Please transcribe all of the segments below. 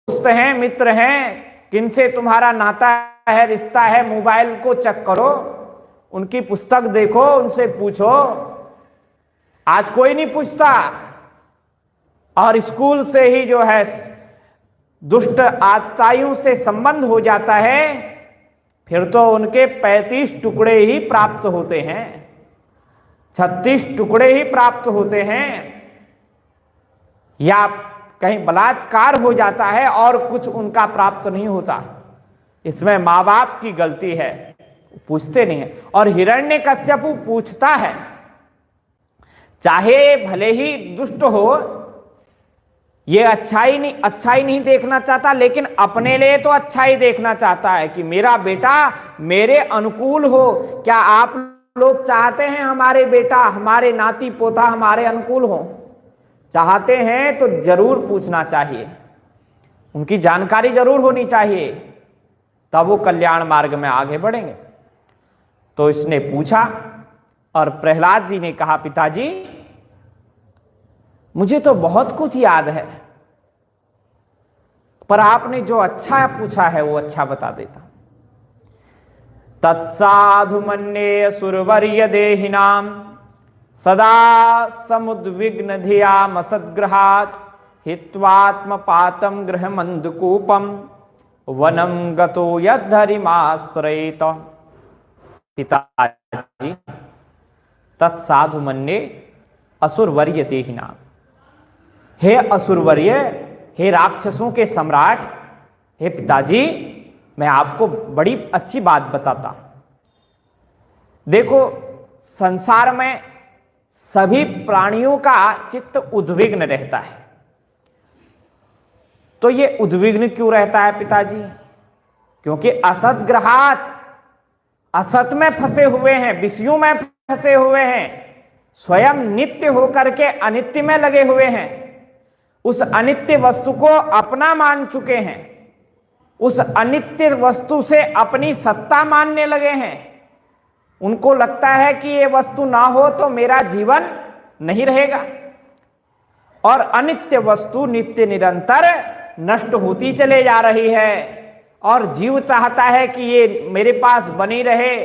दोस्त हैं, मित्र हैं, किनसे तुम्हारा नाता है, रिश्ता है, मोबाइल को चेक करो, उनकी पुस्तक देखो, उनसे पूछो। आज कोई नहीं पूछता। और स्कूल से ही जो है दुष्ट आत्ताइयों से संबंध हो जाता है, फिर तो उनके 35 टुकड़े ही प्राप्त होते हैं, 36 टुकड़े ही प्राप्त होते हैं, या कहीं बलात्कार हो जाता है और कुछ उनका प्राप्त नहीं होता। इसमें माँ बाप की गलती है, पूछते नहीं है। और हिरण्यकश्यपु पूछता है, चाहे भले ही दुष्ट हो, ये अच्छाई नहीं देखना चाहता, लेकिन अपने लिए तो अच्छाई देखना चाहता है कि मेरा बेटा मेरे अनुकूल हो। क्या आप लोग चाहते हैं हमारे बेटा, हमारे नाती पोता हमारे अनुकूल हो? चाहते हैं तो जरूर पूछना चाहिए, उनकी जानकारी जरूर होनी चाहिए, तब वो कल्याण मार्ग में आगे बढ़ेंगे। तो इसने पूछा और प्रहलाद जी ने कहा, पिताजी मुझे तो बहुत कुछ याद है, पर आपने जो अच्छा पूछा है वो अच्छा बता देता। तत्साधु मन्ये असुरवर्य देहिनाम सदा समुद्विग्न धियाम असद्ग्रहात् हित्वात्म पातम गृह मंदकूपम वनम गतो यद्धरिमाश्रयेत। पिताजी तत्साधु मन्ये असुरवर्य देहिनाम, हे असुरवर्य, हे राक्षसों के सम्राट, हे पिताजी, मैं आपको बड़ी अच्छी बात बताता। देखो, संसार में सभी प्राणियों का चित्त उद्विग्न रहता है। तो ये उद्विग्न क्यों रहता है पिताजी? क्योंकि असद्ग्रहात्, असत में फंसे हुए हैं, विषयों में फंसे हुए हैं, स्वयं नित्य होकर के अनित्य में लगे हुए हैं, उस अनित्य वस्तु को अपना मान चुके हैं, उस अनित्य वस्तु से अपनी सत्ता मानने लगे हैं। उनको लगता है कि ये वस्तु ना हो तो मेरा जीवन नहीं रहेगा, और अनित्य वस्तु नित्य निरंतर नष्ट होती चले जा रही है, और जीव चाहता है कि ये मेरे पास बनी रहे,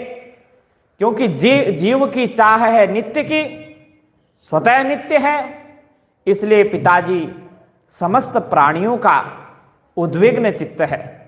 क्योंकि जीव की चाह है नित्य की, स्वतः नित्य है। इसलिए पिताजी समस्त प्राणियों का उद्विग्न चित्त है।